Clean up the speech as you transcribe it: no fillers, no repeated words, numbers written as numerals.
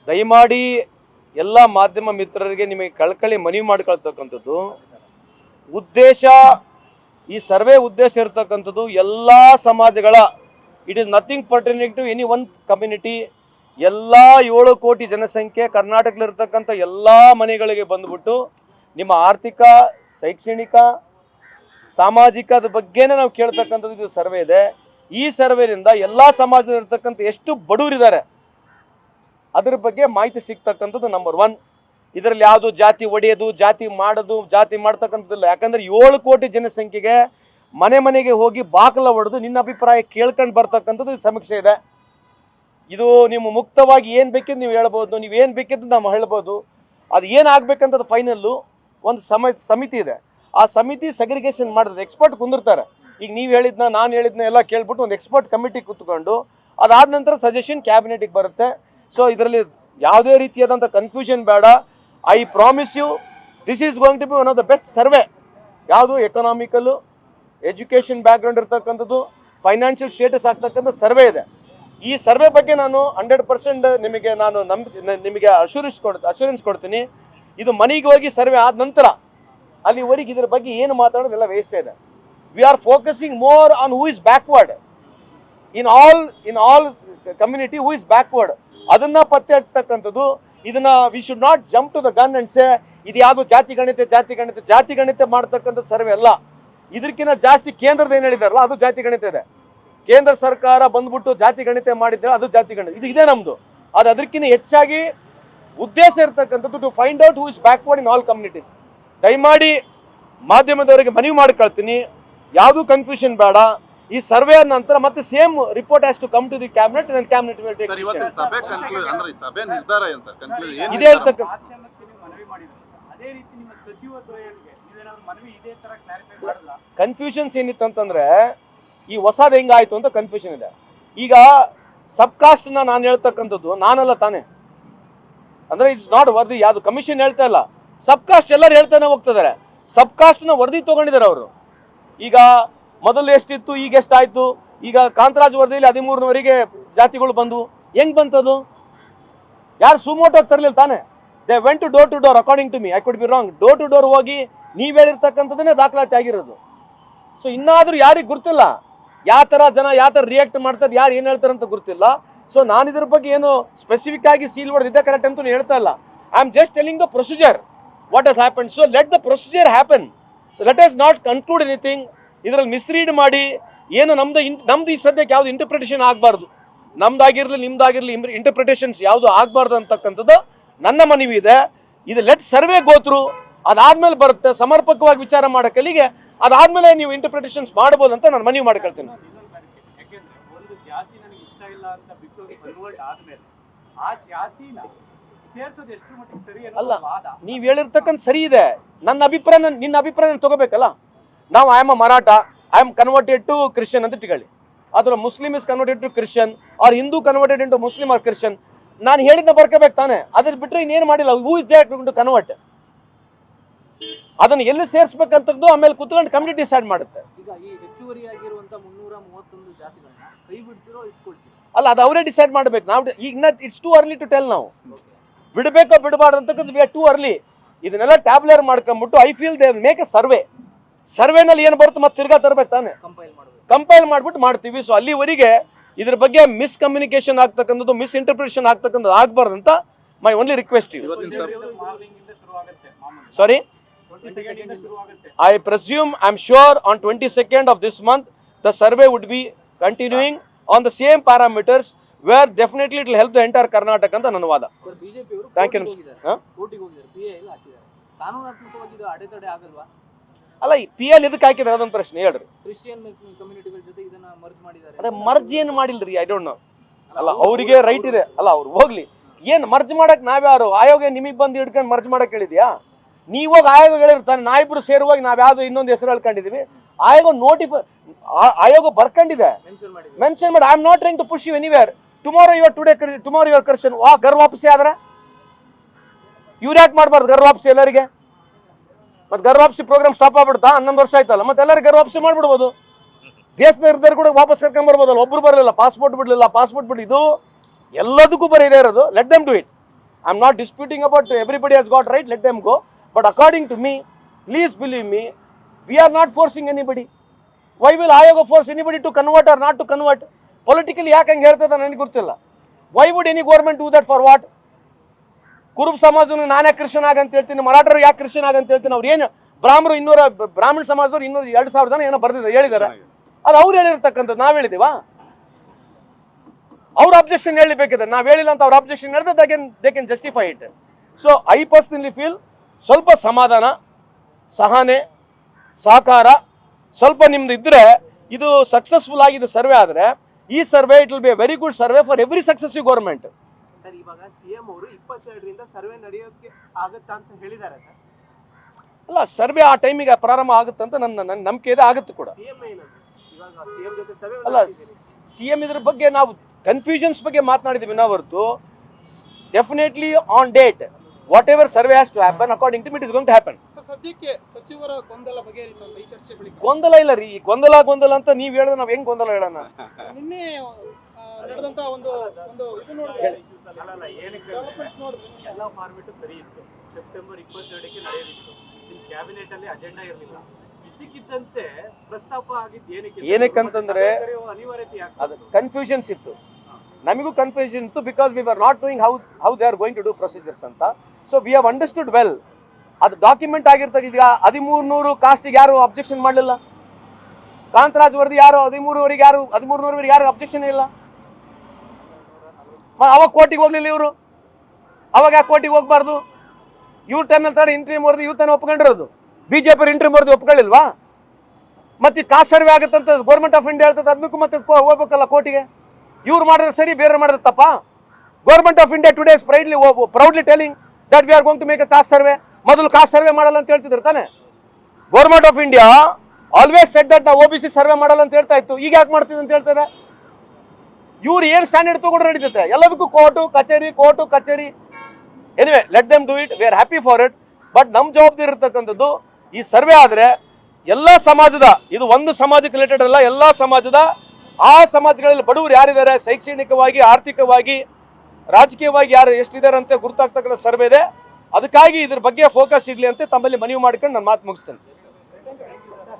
ದಯಮಾಡಿ ಎಲ್ಲ ಮಾಧ್ಯಮ ಮಿತ್ರರಿಗೆ ನಿಮಗೆ ಕಳ್ಕಳಿ ಮನವಿ ಮಾಡ್ಕೊಳ್ತಕ್ಕಂಥದ್ದು, ಉದ್ದೇಶ ಈ ಸರ್ವೆ ಉದ್ದೇಶ ಇರತಕ್ಕಂಥದ್ದು ಎಲ್ಲ ಸಮಾಜಗಳ, it is nothing pertaining to any one community. ಎಲ್ಲ 7 ಕೋಟಿ ಜನಸಂಖ್ಯೆ ಕರ್ನಾಟಕದಲ್ಲಿರ್ತಕ್ಕಂಥ ಎಲ್ಲ ಮನೆಗಳಿಗೆ ಬಂದ್ಬಿಟ್ಟು ನಿಮ್ಮ ಆರ್ಥಿಕ, ಶೈಕ್ಷಣಿಕ, ಸಾಮಾಜಿಕದ ಬಗ್ಗೆನೇ ನಾವು ಕೇಳ್ತಕ್ಕಂಥದ್ದು ಇದು ಸರ್ವೆ ಇದೆ. ಈ ಸರ್ವೆಯಿಂದ ಎಲ್ಲ ಸಮಾಜದಲ್ಲಿರ್ತಕ್ಕಂಥ ಎಷ್ಟು ಬಡವರಿದ್ದಾರೆ ಅದ್ರ ಬಗ್ಗೆ ಮಾಹಿತಿ ಸಿಗ್ತಕ್ಕಂಥದ್ದು ನಂಬರ್ 1. ಇದರಲ್ಲಿ ಯಾವುದು ಜಾತಿ ಒಡೆಯೋದು, ಜಾತಿ ಮಾಡೋದು, ಜಾತಿ ಮಾಡ್ತಕ್ಕಂಥದ್ದಿಲ್ಲ. ಯಾಕಂದ್ರೆ 7 ಕೋಟಿ ಜನಸಂಖ್ಯೆಗೆ ಮನೆ ಮನೆಗೆ ಹೋಗಿ ಬಾಕಲ ಹೊಡೆದು ನಿನ್ನ ಅಭಿಪ್ರಾಯ ಕೇಳ್ಕೊಂಡು ಬರ್ತಕ್ಕಂಥದ್ದು ಸಮೀಕ್ಷೆ ಇದೆ. ಇದು ನೀವು ಮುಕ್ತವಾಗಿ ಏನು ಬೇಕಿದ್ದು ನೀವು ಹೇಳ್ಬೋದು, ನೀವೇನು ಬೇಕಿದ್ದು ನಾವು ಹೇಳ್ಬೋದು. ಅದು ಏನಾಗಬೇಕಂತದ್ದು ಫೈನಲ್ಲು ಒಂದು ಸಮಿತಿ ಇದೆ. ಆ ಸಮಿತಿ ಸೆಗ್ರಿಗೇಷನ್ ಮಾಡಿದ್ರೆ ಎಕ್ಸ್ಪರ್ಟ್ ಕುಂದಿರ್ತಾರೆ. ಈಗ ನೀವು ಹೇಳಿದ್ನ, ನಾನು ಹೇಳಿದ್ನ ಎಲ್ಲ ಕೇಳ್ಬಿಟ್ಟು ಒಂದು ಎಕ್ಸ್ಪರ್ಟ್ ಕಮಿಟಿ ಕೂತ್ಕೊಂಡು ಅದಾದ ನಂತರ ಸಜೆಷನ್ ಕ್ಯಾಬಿನೆಟಿಗೆ ಬರುತ್ತೆ. ಸೊ ಇದರಲ್ಲಿ ಯಾವುದೇ ರೀತಿಯಾದಂಥ ಕನ್ಫ್ಯೂಷನ್ ಬೇಡ. I promise you this is going to be one of the best survey. ಯಾವುದು ಎಕನಾಮಿಕಲ್ಲು, ಎಜುಕೇಷನ್ ಬ್ಯಾಕ್ಗ್ರೌಂಡ್ ಇರ್ತಕ್ಕಂಥದ್ದು, ಫೈನಾನ್ಷಿಯಲ್ ಸ್ಟೇಟಸ್ ಆಗ್ತಕ್ಕಂಥ ಸರ್ವೆ ಇದೆ. ಈ ಸರ್ವೆ ಬಗ್ಗೆ ನಾನು 100% ನಿಮಗೆ ಅಶ್ಯೂರೆನ್ಸ್ ಕೊಡ್ತೀನಿ. ಇದು ಮನೆಗೆ ಹೋಗಿ ಸರ್ವೆ ಆದ ನಂತರ ಅಲ್ಲಿವರೆಗೆ ಇದ್ರ ಬಗ್ಗೆ ಏನು ಮಾತಾಡೋದೆಲ್ಲ ವೇಸ್ಟ್ ಇದೆ. We are focusing more on who is backward in all community, who is backward. ಅದನ್ನ ಪತ್ತೆ ಹಚ್ಚತಕ್ಕಂಥದ್ದು. ಇದನ್ನ we should not jump to the gun and say ಇದು ಯಾವುದು ಜಾತಿ ಗಣಿತ ಮಾಡ್ತಕ್ಕಂಥ ಸರ್ವೆ ಅಲ್ಲ. ಇದಕ್ಕಿಂತ ಜಾಸ್ತಿ ಕೇಂದ್ರದ ಏನು ಹೇಳಿದಾರಲ್ಲ ಅದು ಜಾತಿ ಗಣಿತ ಇದೆ. ಕೇಂದ್ರ ಸರ್ಕಾರ ಬಂದ್ಬಿಟ್ಟು ಜಾತಿ ಗಣಿತ ಮಾಡಿದ್ರೆ ಅದು ಜಾತಿ ಗಣಿತ, ಇದು ಇದೆ ನಮ್ದು. ಅದು ಅದಕ್ಕಿಂತ ಹೆಚ್ಚಾಗಿ ಉದ್ದೇಶ ಇರ್ತಕ್ಕಂಥದ್ದು to find out who is backward in all communities. ದಯಮಾಡಿ ಮಾಧ್ಯಮದವರಿಗೆ ಮನವಿ ಮಾಡ್ಕೊಳ್ತೀನಿ, ಯಾವುದೂ ಕನ್ಫ್ಯೂಷನ್ ಬೇಡ. ಈ ಸರ್ವೆ ನಂತರ ಮತ್ತೆ same report has to come to the cabinet and cabinet will take ಇದೇ ಹೇಳ್ತಕ್ಕಂಥ ಕನ್ಫ್ಯೂಷನ್ಸ್ ಏನಿತ್ತು ಅಂತಂದ್ರೆ ಈ ಹೊಸದು ಹೆಂಗಾಯ್ತು ಅಂತ ಕನ್ಫ್ಯೂಷನ್ ಇದೆ. ಈಗ ಸಬ್ ಕಾಸ್ಟ್ ನಾನು ಹೇಳ್ತಕ್ಕಂಥದ್ದು ನಾನಲ್ಲ ತಾನೆ, ಅಂದ್ರೆ ಇಟ್ಸ್ ನಾಟ್ ವರದಿ. ಯಾವುದು ಕಮಿಷನ್ ಹೇಳ್ತಾ ಇಲ್ಲ, ಸಬ್ ಕಾಸ್ಟ್ ಎಲ್ಲರೂ ಹೇಳ್ತಾನೆ ಹೋಗ್ತಿದ್ದಾರೆ. ಸಬ್ ಕಾಸ್ಟ್ ನ ವರದಿ ತಗೊಂಡಿದ್ದಾರೆ ಅವರು. ಈಗ ಮೊದಲು ಎಷ್ಟಿತ್ತು, ಈಗ ಎಷ್ಟಾಯ್ತು. ಈಗ ಕಾಂತರಾಜ್ ವರದಿಯಲ್ಲಿ 13ರವರೆಗೆ ಜಾತಿಗಳು ಬಂದು ಹೆಂಗ್ ಬಂತದು? ಯಾರು ಸುಮೋಟೋಗಿ ತರಲಿಲ್ಲ ತಾನೆ. They went to door according to me, I could be wrong. Door to door ಹೋಗಿ ನೀವ್ ಹೇಳಿರ್ತಕ್ಕಂಥದ್ದನ್ನೇ ದಾಖಲಾತಿ ಆಗಿರೋದು. ಸೊ ಇನ್ನಾದ್ರೂ ಯಾರಿಗೆ ಗುರ್ತಿಲ್ಲ, ಯಾವ ತರ ಜನ ಯಾವ ತರ ರಿಯಾಕ್ಟ್ ಮಾಡ್ತಾರೆ, ಯಾರು ಏನ್ ಹೇಳ್ತಾರೆ ಅಂತ ಗುರ್ತಿಲ್ಲ. ಸೊ ನಾನು ಇದ್ರ ಬಗ್ಗೆ ಏನು ಸ್ಪೆಸಿಫಿಕ್ ಆಗಿ ಸೀಲ್ ಹೊಡೆದಿದ್ದೆ ಕರೆಕ್ಟ್ ಅಂತ ಹೇಳ್ತಾ ಇಲ್ಲ. I am just telling the procedure what has happen. So let the procedure happen. So let us not conclude anything. ಇದರಲ್ಲಿ ಮಿಸ್ರೀಡ್ ಮಾಡಿ ಏನು ನಮ್ದು ಈ ಸದ್ಯಕ್ಕೆ ಯಾವ್ದು ಇಂಟರ್ಪ್ರಿಟೇಷನ್ ಆಗಬಾರ್ದು. ನಮ್ದಾಗಿರ್ಲಿ ನಿಮ್ದಾಗಿರ್ಲಿ ಇಂಟರ್ಪ್ರಿಟೇಷನ್ಸ್ ಯಾವುದು ಆಗಬಾರ್ದು ಅಂತಕ್ಕಂಥದ್ದು ನನ್ನ ಮನವಿ ಇದೆ. ಇದು ಲೆಟ್ ಸರ್ವೆ ಗೋತ್ರು, ಅದಾದ್ಮೇಲೆ ಬರುತ್ತೆ ಸಮರ್ಪಕವಾಗಿ ವಿಚಾರ ಮಾಡೋಕಲ್ಲಿಗೆ. ಅದಾದ್ಮೇಲೆ ನೀವು ಇಂಟರ್ಪ್ರಿಟೇಷನ್ಸ್ ಮಾಡ್ಬೋದು ಅಂತ ನಾನು ಮನವಿ ಮಾಡ್ಕೊಳ್ತೀನಿ. ಅಲ್ಲ, ನೀವ್ ಹೇಳಿರ್ತಕ್ಕಂಥ ಸರಿ ಇದೆ. ನಿನ್ನ ಅಭಿಪ್ರಾಯ ತಗೋಬೇಕಲ್ಲ. ನಾವು I am a Maratha, I am converted to Christian ಅಂತ ತಿಳಿ, ಅಥವಾ Muslim is converted to Christian or Hindu converted into Muslim or Christian. ನಾನು ಹೇಳಿದ್ನ ಬರ್ಕೋಬೇಕು ತಾನೆ. ಅದ್ರ ಬಿಟ್ಟರೆ ಇನ್ನೇನು ಮಾಡಿಲ್ಲ. Who is that to convert? ಅದನ್ನು ಎಲ್ಲಿ ಸೇರಿಸಬೇಕಂತದ್ದು ಆಮೇಲೆ ಕೂತ್ಕೊಂಡು ಕಮಿಟಿ ಡಿಸೈಡ್ ಮಾಡುತ್ತೆ. ಈಗ ಈ ಹೆಚ್ಚುವರಿಯಾಗಿರುವಂತ 331 ಜಾತಿಗಳನ್ನ ಕೈ ಬಿಡ್ತಿರೋ ಇಟ್ಕೊಳ್ತೀವಿ ಅಲ್ಲ, ಅದು ಅವರೇ ಡಿಸೈಡ್ ಮಾಡಬೇಕು. ನಾವು ಈಗ it's too early to tell. ನಾವು ಬಿಡಬೇಕೋ ಬಿಡಬಾರ್ದು ಅಂತಕ್ಕಂಥ ವಿ ಆರ್ ಟು ಅರ್ಲಿ. ಇದನ್ನೆಲ್ಲ ಟ್ಯಾಬ್ಲೇರ್ ಮಾಡ್ಕೊಂಡ್ಬಿಟ್ಟು I feel they make a ಸರ್ವೆನಲ್ಲಿ ಏನು ಬರುತ್ತೆ ಮತ್ತೆ ತಿರ್ಗಾ ತರಬೇಕು ತಾನೆ, ಕಂಪೈಲ್ ಮಾಡ್ಬಿಟ್ಟು ಮಾಡ್ತೀವಿ. ಸೊ ಅಲ್ಲಿವರೆಗೆ ಇದ್ರ ಬಗ್ಗೆ ಮಿಸ್ಕಮ್ಯುನಿಕೇಶನ್ ಆಗ್ತಕ್ಕಂಥದ್ದು, ಮಿಸ್ಇಂಟರ್ಪ್ರಿಟೇಷನ್ ಆಗ್ತಕ್ಕಂಥದ್ದು ಆಗಬಾರ್ದು ಅಂತ my only request you. Sorry, I presume, I'm sure on 22nd of this month the survey would be continuing on the same parameters where definitely it will help the entire Karnataka ಅಂತ ನನ್ನ ವಾದ. Thank you. ಅಲ್ಲ, PL ಎದಕ್ಕೆ ಹಾಕಿದ್ದಾರೆ ಅದೊಂದು ಪ್ರಶ್ನೆ ಹೇಳ್ರಿ. Christian ಕಮ್ಯುನಿಟಿಗಳ ಜೊತೆ ಇದನ್ನ ಮರ್ಜ್ ಮಾಡಿದ್ದಾರೆ. ಅದೇ ಮರ್ಜ್ ಏನು ಮಾಡಿಲ್ರಿ, ಐ ಡೋಂಟ್ ನೋ. ಅಲ್ಲ, ಅವರಿಗೆ ರೈಟ್ ಇದೆ ಅಲ್ಲ, ಅವ್ರು ಹೋಗ್ಲಿ. ಏನು ಮರ್ಜ್ ಮಾಡಕ್ ನಾವ್ಯಾರು? ಆಯೋಗ ನಿಮಗೆ ಬಂದು ಹಿಡ್ಕೊಂಡು ಮರ್ಜ್ ಮಾಡಕ್ ಹೇಳಿದ್ಯಾ? ನೀವಾಗ ಆಯೋಗ ಹೇಳಿರ್ತಾನೆ, ನಾವಿಬ್ರು ಸೇರುವಾಗ ನಾವ್ಯಾವ್ದು ಇನ್ನೊಂದು ಹೆಸರು ಹೇಳ್ಕೊಂಡಿದೀವಿ. ಆಯೋಗ ಬರ್ಕೊಂಡಿದೆ, ಮೆನ್ಷನ್ ಮಾಡಿ. I am not trying to push you anywhere. Tomorrow your Christian ghar wapsi ಆದ್ರೆ ಇವ್ರು ಯಾಕೆ ಮಾಡ್ಬಾರ್ದು ಗರ್ ವಾಪಸಿ ಎಲ್ಲರಿಗೆ? ಮತ್ತೆ ಗರ್ ವಾಪಸಿ ಪ್ರೋಗ್ರಾಮ್ ಸ್ಟಾಪ್ ಆಗ್ಬಿಡ್ತಾ? 11 ವರ್ಷ ಆಯ್ತಲ್ಲ, ಮತ್ತೆ ಎಲ್ಲರಿಗೆ ಗರ್ ವಾಪಸಿ ಮಾಡ್ಬಿಡ್ಬೋದು. ದೇಶದ ಇರ್ದಾರು ಕೂಡ ವಾಪಸ್ ಕರ್ಕೊಂಡ್ ಬರ್ಬೋದಲ್ಲ. ಒಬ್ರು ಬರಲಿಲ್ಲ, ಪಾಸ್ಪೋರ್ಟ್ ಬಿಡ್ಲಿಲ್ಲ. ಇದು ಎಲ್ಲದಕ್ಕೂ ಬರೀ ಇದೆ ಇರೋದು. Let them do it. I am not disputing about everybody has got right, let them go. But according to me, please believe me, we are not forcing anybody. Why will ಆಯೋಗ force anybody to convert or not to convert? Politically ಯಾಕೆ ಹಂಗೆ ಹೇಳ್ತದೆ ನನಗೆ ಗೊತ್ತಿಲ್ಲ. Why would any government do that for what? Kuruba ಸಮಾಜವನ್ನು ನಾನೇ Christian ಆಗಂತ ಹೇಳ್ತೀನಿ, ಮರಾಠರು ಯಾಕೆ ಕ್ರಿಶ್ಚಿಯನ್ ಆಗಂತ ಹೇಳ್ತೀನಿ? ಅವ್ರು ಏನು ಬ್ರಾಹ್ಮಣರು ಬ್ರಾಹ್ಮಣ ಸಮಾಜದವ್ರು 2,000 ಜನ ಏನೋ ಬರ್ದಿದ್ದಾರೆ, ಹೇಳಿದ್ದಾರೆ. ಅದು ಅವ್ರು ಹೇಳಿರ್ತಕ್ಕಂಥದ್ದು, ನಾವು ಹೇಳಿದೀವಾ? ಅವ್ರ ಅಬ್ಜೆಕ್ಷನ್ ಹೇಳಬೇಕಿದೆ, ನಾವು ಹೇಳಿಲ್ಲ ಅಂತ ಅವ್ರ ಅಬ್ಜೆಕ್ಷನ್ ಹೇಳಿದ್ರೆ they can justify it. So I personally feel ಸ್ವಲ್ಪ ಸಮಾಧಾನ, ಸಹನೆ, ಸಹಕಾರ ಸ್ವಲ್ಪ ನಿಮ್ದು ಇದ್ರೆ ಇದು ಸಕ್ಸಸ್ಫುಲ್ ಆಗಿದೆ ಸರ್ವೆ ಆದರೆ, ಈ survey it will be A very good survey for every successive government. Sir, ಇವಾಗ ಸಿಎಂ ಅವರು 22ರಿಂದ ಸರ್ವೆ ನಡೆಯೋಕೆ ಆಗುತ್ತಾ ಅಂತ ಹೇಳಿದ್ದಾರೆ ಸರ್. ಅಲ್ಲ, ಸರ್ವೆ ಆ ಟೈಮಿಗೆ ಪ್ರಾರಂಭ ಆಗುತ್ತಂತ ನನ್ನ ನಂಬಿಕೆ ಇದೆ, ಆಗುತ್ತೆ ಕೂಡ. ಸಿಎಂ ಏನದು ಇವಾಗ ಸಿಎಂ ಜೊತೆ ಸರ್ವೆ ಅಲ್ಲ, ಸಿಎಂ ಇದ್ರ ಬಗ್ಗೆ ನಾವು ಕನ್ಫ್ಯೂಷನ್ಸ್ ಬಗ್ಗೆ ಮಾತನಾಡಿದೀವಿ ನಾವು ಹೊರತು, definitely on date whatever survey has to happen according to it is going to happen. ಸದ್ಯಕ್ಕೆ ಸಚಿವರ ಗೊಂದಲ ಬಗೆಹರಿಯುತ್ತೆ ಈ ಚರ್ಚೆ ಬಳಿಕ? ಗೊಂದಲ ಇಲ್ಲ ರೀ, ಗೊಂದಲ ಅಂತ ನೀವು ಹೇಳಿದ್ರೆ ನಾವು ಹೆಂಗ್ ಗೊಂದಲ ಹೇಳೋಣ? ನಿನ್ನೆ ನಡೆದಂತ ಒಂದು ಇದು ನೋಡಿದ್ರೆ ಎಲ್ಲ ಫಾರ್ಮೆಟ್ ಸರಿ ಇತ್ತು. ಸೆಪ್ಟೆಂಬರ್ 22ಕ್ಕೆ ನಡೆಯಲಿತ್ತು. ಕ್ಯಾಬಿನೆಟ್ ಅಲ್ಲಿ ಅಜೆಂಡಾ ಇರಲಿಲ್ಲ. ಇದಕ್ಕಿದ್ದಂತೆ ಪ್ರಸ್ತಾಪ ಆಗಿದ್ದು ಏನಕ್ಕಂತಂದ್ರೆ ಅನಿವಾರ್ಯತೆ ಅದು ಕನ್ಫ್ಯೂಷನ್ಸ್ ಇತ್ತು, ನಮಗೂ ಕನ್ಫ್ಯೂಷನ್ ಇತ್ತು, because we are not doing how they are going to do procedures ಅಂತ. So we have understood well. ಅದು ಡಾಕ್ಯುಮೆಂಟ್ ಆಗಿರ್ತದೆ. ಈಗ 1300 ಕಾಸ್ಟಿಗೆ ಯಾರು ಅಬ್ಜೆಕ್ಷನ್ ಮಾಡಲಿಲ್ಲ. ಕಾಂತರಾಜ್ ವರದಿ ಯಾರು 1300 ಯಾರು ಅಬ್ಜೆಕ್ಷನ್ ಇಲ್ಲ. ಅವಾಗ ಕೋರ್ಟಿಗೆ ಹೋಗ್ಲಿಲ್ಲ ಇವರು, ಅವಾಗ ಯಾಕೆ ಕೋರ್ಟಿಗೆ ಹೋಗ್ಬಾರ್ದು? ಇವ್ರ ಟೈಮಲ್ಲಿ ತಡೆ ಇಂಟ್ರಿಮ್ ವರದಿ ಇವ್ರು ತಾನೇ ಒಪ್ಕೊಂಡಿರೋದು. ಬಿಜೆಪಿ ಇಂಟ್ರಿಮ್ ವರದಿ ಒಪ್ಕೊಳ್ಳಿಲ್ವಾ? ಮತ್ತೆ ಕಾಸ್ಟ್ ಸರ್ವೆ ಆಗುತ್ತಂತ ಗೌರ್ಮೆಂಟ್ ಆಫ್ ಇಂಡಿಯಾ ಹೇಳ್ತದೆ, ಅದಕ್ಕೂ ಮತ್ತೆ ಹೋಗ್ಬೇಕಲ್ಲ ಕೋರ್ಟಿಗೆ. ಇವ್ರು ಮಾಡಿದ್ರೆ ಸರಿ, ಬೇರೆ ಮಾಡಿದ್ರೆ ತಪ್ಪ? Government of India today is proudly telling that we are going to make a caste survey. ಮೊದಲು ಕಾಸ್ಟ್ ಸರ್ವೆ ಮಾಡಲ್ಲ ಅಂತ ಹೇಳ್ತಿದ್ರು ತಾನೆ. Government of India always said that ನಾವು OBC ಸರ್ವೆ ಮಾಡಲ್ಲ ಅಂತ ಹೇಳ್ತಾ ಇತ್ತು. ಈಗ ಯಾಕೆ ಮಾಡ್ತಿದೆ ಅಂತ ಹೇಳ್ತಾರೆ? ಇವ್ರು ಏನು ಸ್ಟ್ಯಾಂಡರ್ಡ್ ತಗೊಂಡ್ರೆ ನಡೀತದೆ? ಎಲ್ಲದಕ್ಕೂ ಕೋರ್ಟು ಕಚೇರಿ. Anyway, let them do it, we are happy for it. But ನಮ್ಮ ಜವಾಬ್ದಾರಿ ಇರತಕ್ಕಂಥದ್ದು, ಈ ಸರ್ವೆ ಆದರೆ ಎಲ್ಲ ಸಮಾಜದ, ಇದು ಒಂದು ಸಮಾಜಕ್ಕೆ ರಿಲೇಟೆಡ್ ಅಲ್ಲ, ಎಲ್ಲ ಸಮಾಜದ, ಆ ಸಮಾಜಗಳಲ್ಲಿ ಬಡವರು ಯಾರಿದ್ದಾರೆ, ಶೈಕ್ಷಣಿಕವಾಗಿ, ಆರ್ಥಿಕವಾಗಿ, ರಾಜಕೀಯವಾಗಿ ಯಾರು ಎಷ್ಟಿದ್ದಾರೆ ಅಂತ ಗುರುತಾಗ್ತಕ್ಕಂಥ ಸರ್ವೆ ಇದೆ. ಅದಕ್ಕಾಗಿ ಇದ್ರ ಬಗ್ಗೆ ಫೋಕಸ್ ಇರಲಿ ಅಂತ ತಮ್ಮಲ್ಲಿ ಮನವಿ ಮಾಡ್ಕೊಂಡು ನಾನು ಮಾತು ಮುಗಿಸ್ತೇನೆ.